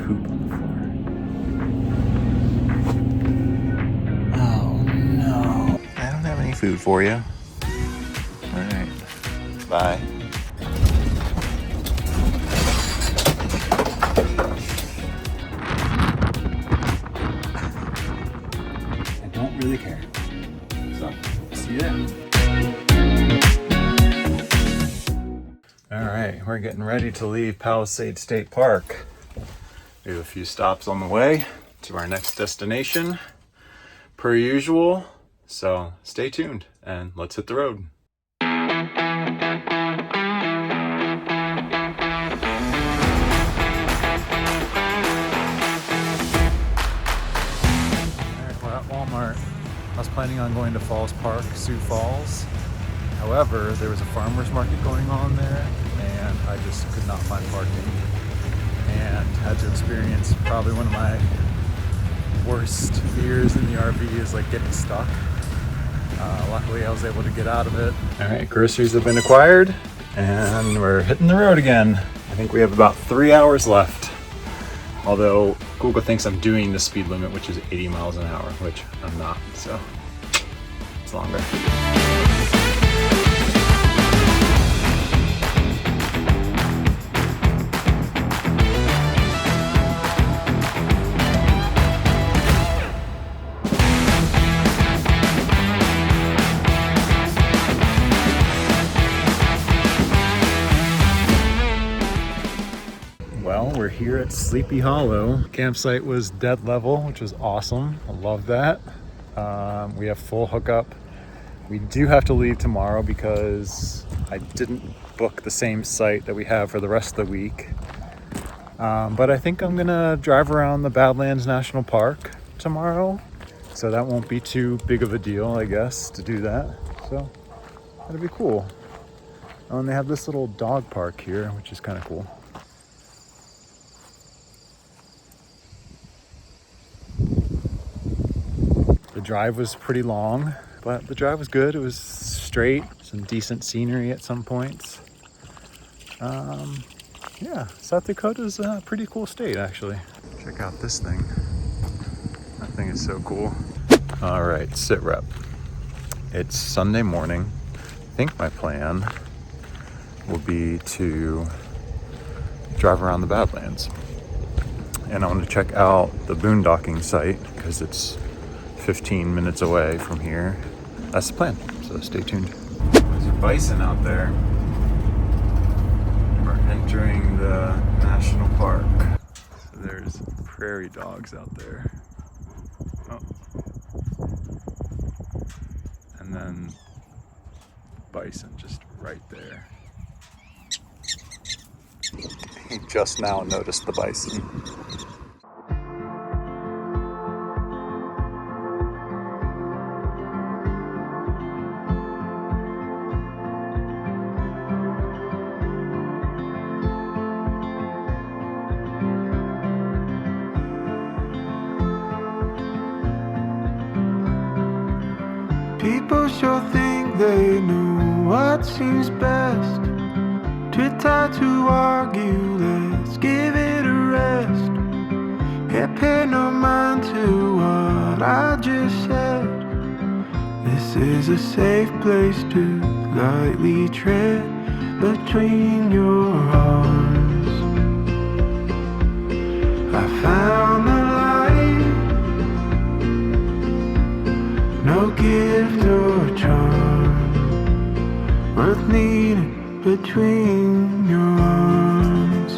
poop on the floor. Oh no. I don't have any food for you. Alright. Bye. I don't really care. So, see you then. Alright, we're getting ready to leave Palisades State Park. We have a few stops on the way to our next destination, per usual. So stay tuned and let's hit the road. Alright, we're at Walmart. I was planning on going to Falls Park, Sioux Falls. However, there was a farmer's market going on there and I just could not find parking and had to experience probably one of my worst fears in the RV is like getting stuck. Luckily I was able to get out of it. All right, groceries have been acquired and we're hitting the road again. I think we have about 3 hours left. Although Google thinks I'm doing the speed limit, which is 80 miles an hour, which I'm not, so it's longer. Well, we're here at Sleepy Hollow. Campsite was dead level, which was awesome. I love that. We have full hookup. We do have to leave tomorrow because I didn't book the same site that we have for the rest of the week. But I think I'm gonna drive around the Badlands National Park tomorrow. So that won't be too big of a deal, I guess, to do that. So that'll be cool. And they have this little dog park here, which is kind of cool. The drive was pretty long, but the drive was good. It was straight, some decent scenery at some points. Yeah, South Dakota's a pretty cool state, actually. Check out this thing. That thing is so cool. All right, sit rep. It's Sunday morning. I think my plan will be to drive around the Badlands. And I want to check out the boondocking site because it's 15 minutes away from here. That's the plan, so stay tuned. There's a bison out there. We're entering the national park. So there's prairie dogs out there. Oh. And then bison just right there. He just now noticed the bison. People sure think they know what seems best. Too tired to argue, let's give it a rest. Can't pay no mind to what I just said. This is a safe place to lightly tread between your arms. I found the light, no gift or charm worth needing between your arms.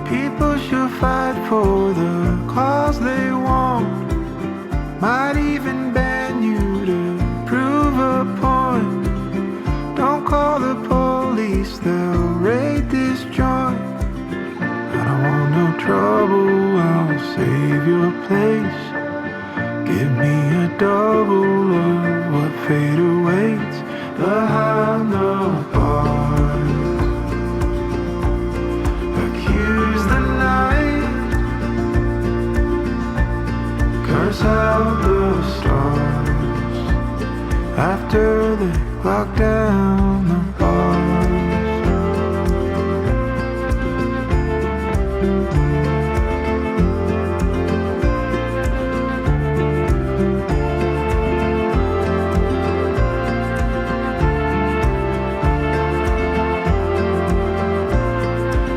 People should fight for the cause they want, might even ban you to prove a point. Don't call the police, they'll raid this joint. I don't want no trouble, I'll save your place. Give me a double of what fate awaits behind the bars. Accuse the night, curse out the stars. after they lock down the bars.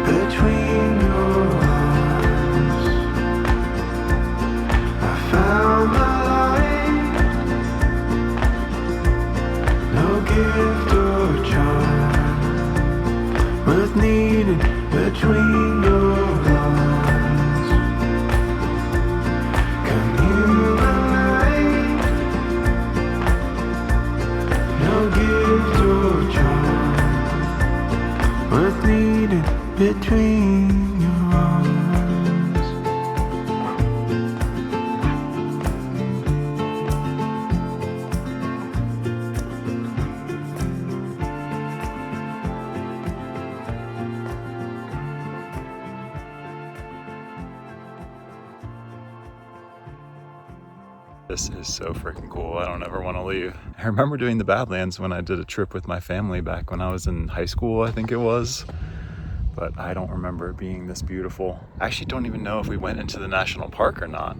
Between your eyes, I found the light. No gift or charm worth needing between your lines. Commune the night. No gift or charm worth needing between your arms. This is so freaking cool. I don't ever want to leave. I remember doing the Badlands when I did a trip with my family back when I was in high school, I think it was. But I don't remember it being this beautiful. I actually don't even know if we went into the national park or not.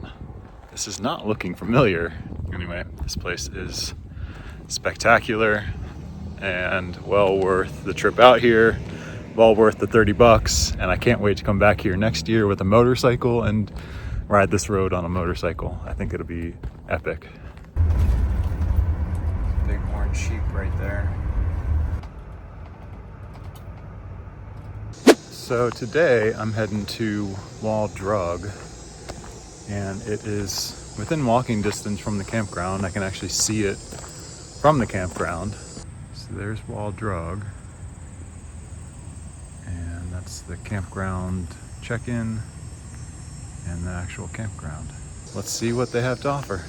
This is not looking familiar. Anyway, this place is spectacular and well worth the trip out here, well worth the $30, and I can't wait to come back here next year with a motorcycle and ride this road on a motorcycle. I think it'll be epic. Big orange sheep right there. So today I'm heading to Wall Drug, and it is within walking distance from the campground. I can actually see it from the campground. So there's Wall Drug, and that's the campground check-in and the actual campground. Let's see what they have to offer.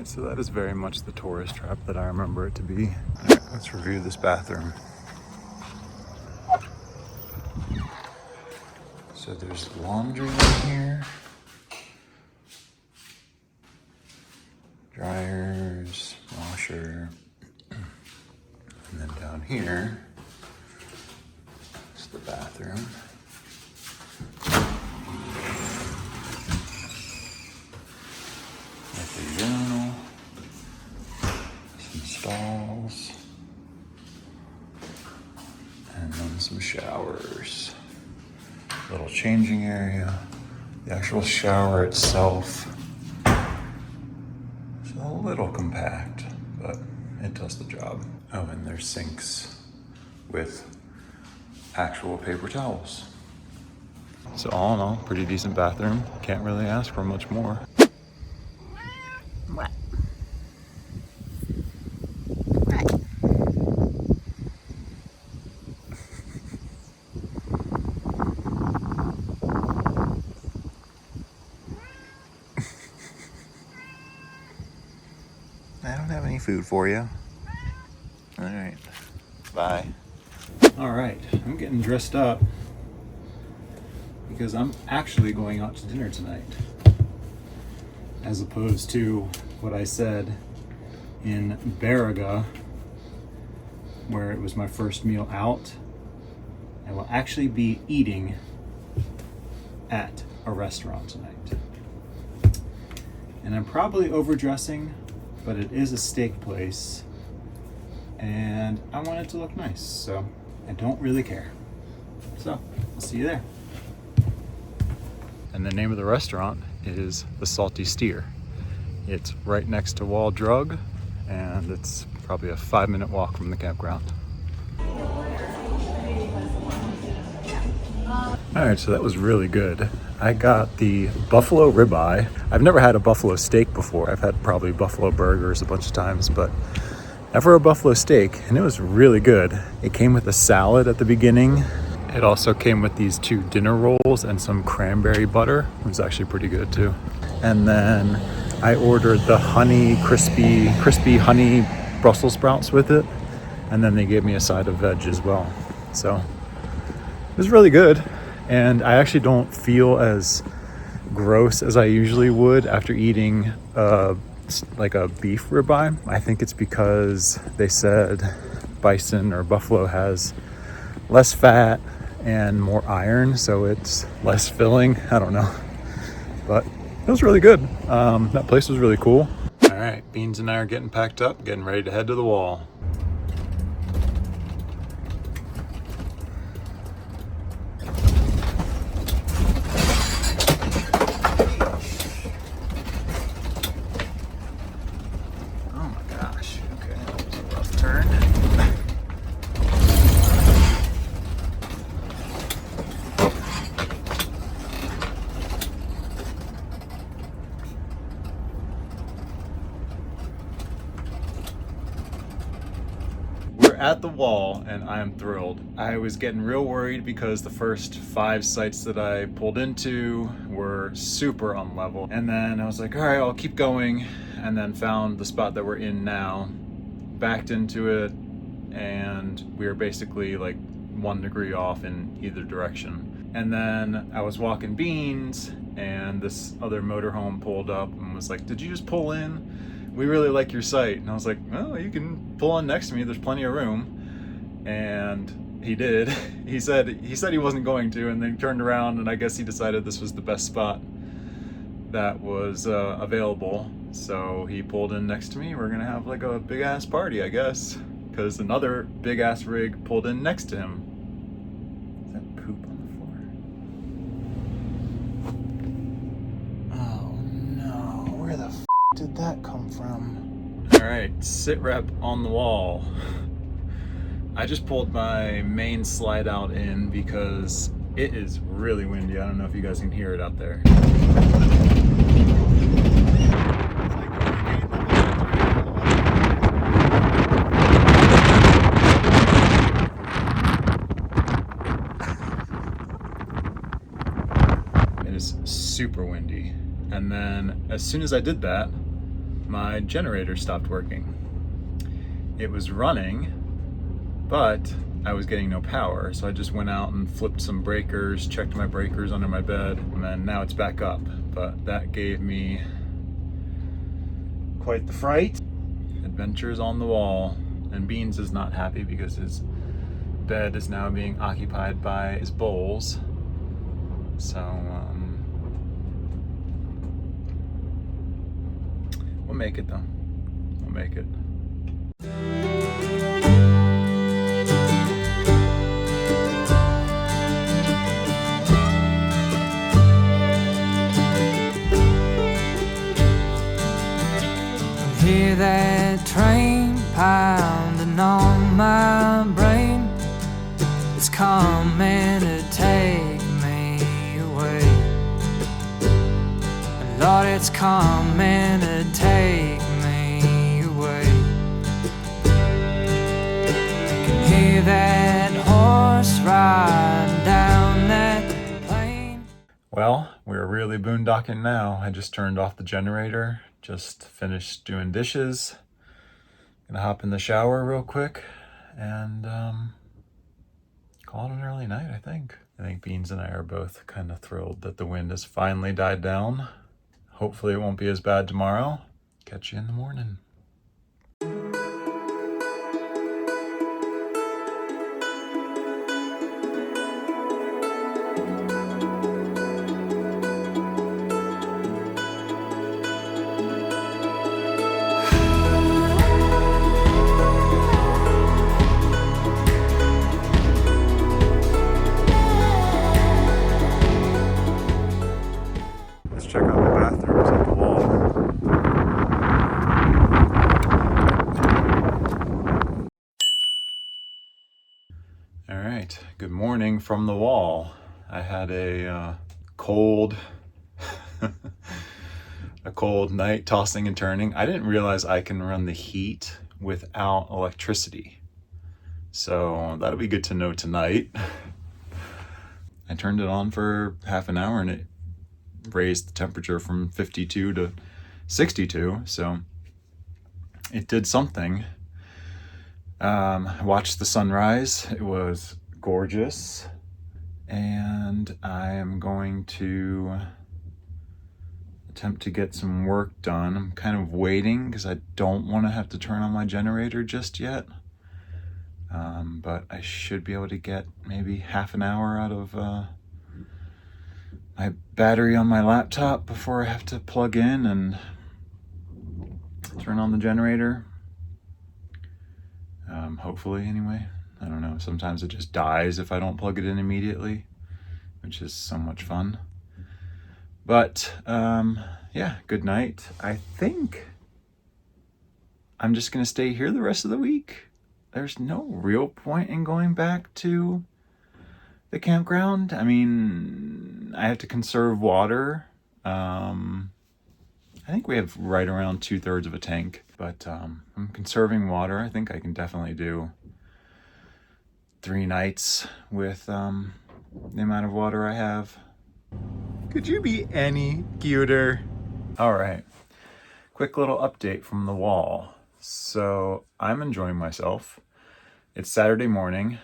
So that is very much the tourist trap that I remember it to be. All right, let's review this bathroom. So there's laundry in here, dryers, washer, and then down here is the bathroom. With the urinal, some stalls, and then some showers. Little changing area. The actual shower itself is a little compact, but it does the job. Oh, and there's sinks with actual paper towels. So all in all, pretty decent bathroom. Can't really ask for much more. What? I don't have any food for you. All right, bye. All right, I'm getting dressed up because I'm actually going out to dinner tonight, as opposed to what I said in Baraga, where it was my first meal out. I will actually be eating at a restaurant tonight. And I'm probably overdressing, but it is a steak place, and I want it to look nice, so I don't really care. So, I'll see you there. And the name of the restaurant is the Salty Stear. It's right next to Wall Drug, and it's probably a 5-minute walk from the campground. All right, so that was really good. I got the buffalo ribeye. I've never had a buffalo steak before. I've had probably buffalo burgers a bunch of times, but never a buffalo steak, and it was really good. It came with a salad at the beginning. It also came with these 2 dinner rolls and some cranberry butter. It was actually pretty good too. And then I ordered the crispy honey Brussels sprouts with it. And then they gave me a side of veg as well. So it was really good. And I actually don't feel as gross as I usually would after eating like a beef ribeye. I think it's because they said bison or buffalo has less fat and more iron, so it's less filling. I don't know, but it was really good. That place was really cool. All right, Beans and I are getting packed up, getting ready to head to the wall. At the wall, and I am thrilled. I was getting real worried because the first 5 sites that I pulled into were super unlevel, and then I was like, all right, I'll keep going, and then found the spot that we're in now, backed into it, and we were basically like 1 degree off in either direction. And then I was walking Beans, and this other motorhome pulled up and was like, did you just pull in? We really like your site. And I was like, well, you can pull in next to me, there's plenty of room. And he did. He said he wasn't going to, and then turned around, and I guess he decided this was the best spot that was available. So he pulled in next to me. We're gonna have like a big ass party, I guess, because another big ass rig pulled in next to him. Is that poop on the floor? Oh no, where the f did that come from? All right, sit rep on the wall. I just pulled my main slide out in because it is really windy. I don't know if you guys can hear it out there. It is super windy. And then as soon as I did that, my generator stopped working. It was running, but I was getting no power. So I just went out and flipped some breakers, checked my breakers under my bed, and then now it's back up. But that gave me quite the fright. Adventures on the wall. And Beans is not happy because his bed is now being occupied by his bowls. So, we'll make it though. We'll make it. Hear that train pounding on my brain. It's coming to take me away. Lord, it's coming to take me away. Can hear that horse riding down that plain. Well, we're really boondocking now. I just turned off the generator, just finished doing dishes. Gonna hop in the shower real quick and call it an early night, I think. I think Beans and I are both kind of thrilled that the wind has finally died down. Hopefully it won't be as bad tomorrow. Catch you in the morning. check out the bathrooms at the wall. All right, good morning from the wall. I had a cold a cold night tossing and turning. I didn't realize I can run the heat without electricity. So that'll be good to know tonight. I turned it on for half an hour and it raised the temperature from 52 to 62. So it did something. I watched the sunrise. It was gorgeous. And I am going to attempt to get some work done. I'm kind of waiting because I don't want to have to turn on my generator just yet. But I should be able to get maybe half an hour out of my battery on my laptop before I have to plug in and turn on the generator. Hopefully, anyway. I don't know. Sometimes it just dies if I don't plug it in immediately, which is so much fun. But yeah, good night. I think I'm just gonna stay here the rest of the week. There's no real point in going back to the campground. I mean, I have to conserve water. I think we have right around 2/3 of a tank, but I'm conserving water. I think I can definitely do 3 nights with the amount of water I have. Could you be any cuter? All right, quick little update from the wall. So I'm enjoying myself. It's Saturday morning.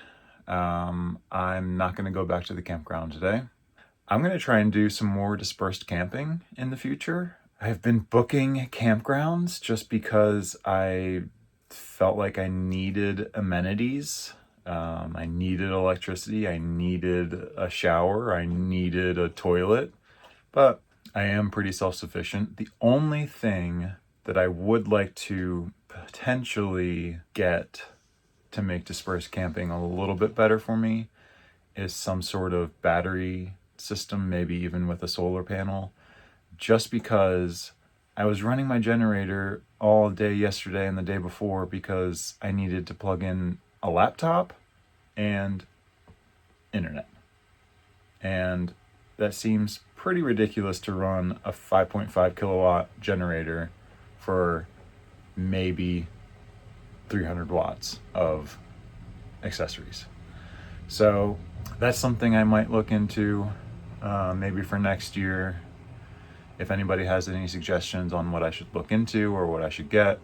I'm not gonna go back to the campground today. I'm gonna try and do some more dispersed camping in the future. I've been booking campgrounds just because I felt like I needed amenities. I needed electricity, I needed a shower, I needed a toilet, but I am pretty self-sufficient. The only thing that I would like to potentially get to make dispersed camping a little bit better for me is some sort of battery system, maybe even with a solar panel, just because I was running my generator all day yesterday and the day before because I needed to plug in a laptop and internet. And that seems pretty ridiculous to run a 5.5 kilowatt generator for maybe 300 watts of accessories. So that's something I might look into maybe for next year. If anybody has any suggestions on what I should look into or what I should get,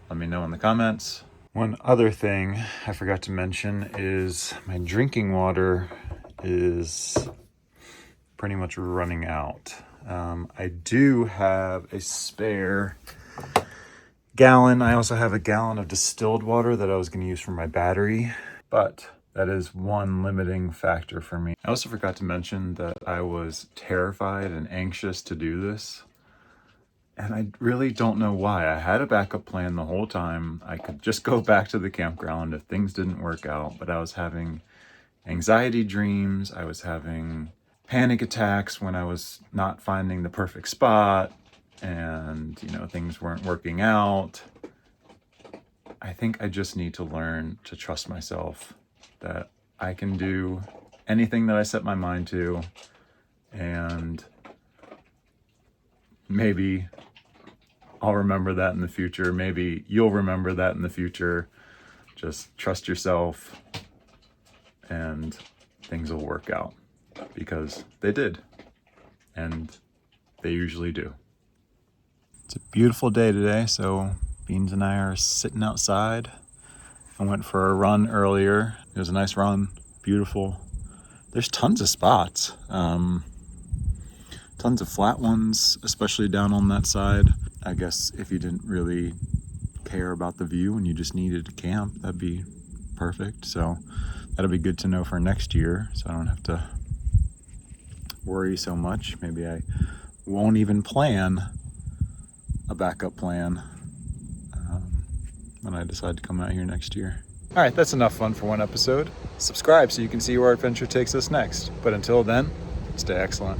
let me know in the comments. One other thing I forgot to mention is my drinking water is pretty much running out. I do have a spare gallon. I also have a gallon of distilled water that I was going to use for my battery, but that is one limiting factor for me. I also forgot to mention that I was terrified and anxious to do this. And I really don't know why. I had a backup plan the whole time. I could just go back to the campground if things didn't work out, but I was having anxiety dreams. I was having panic attacks when I was not finding the perfect spot and, you know, things weren't working out. I think I just need to learn to trust myself that I can do anything that I set my mind to, and maybe I'll remember that in the future. Maybe you'll remember that in the future. Just trust yourself and things will work out, because they did, and they usually do. It's a beautiful day today, so Beans and I are sitting outside. I went for a run earlier. It was a nice run, beautiful. There's tons of spots, tons of flat ones, especially down on that side. I guess if you didn't really care about the view and you just needed to camp, that'd be perfect. So that'll be good to know for next year, so I don't have to worry so much. Maybe I won't even plan a backup plan when I decide to come out here next year. All right, that's enough fun for one episode. Subscribe so you can see where our adventure takes us next. But until then, stay excellent.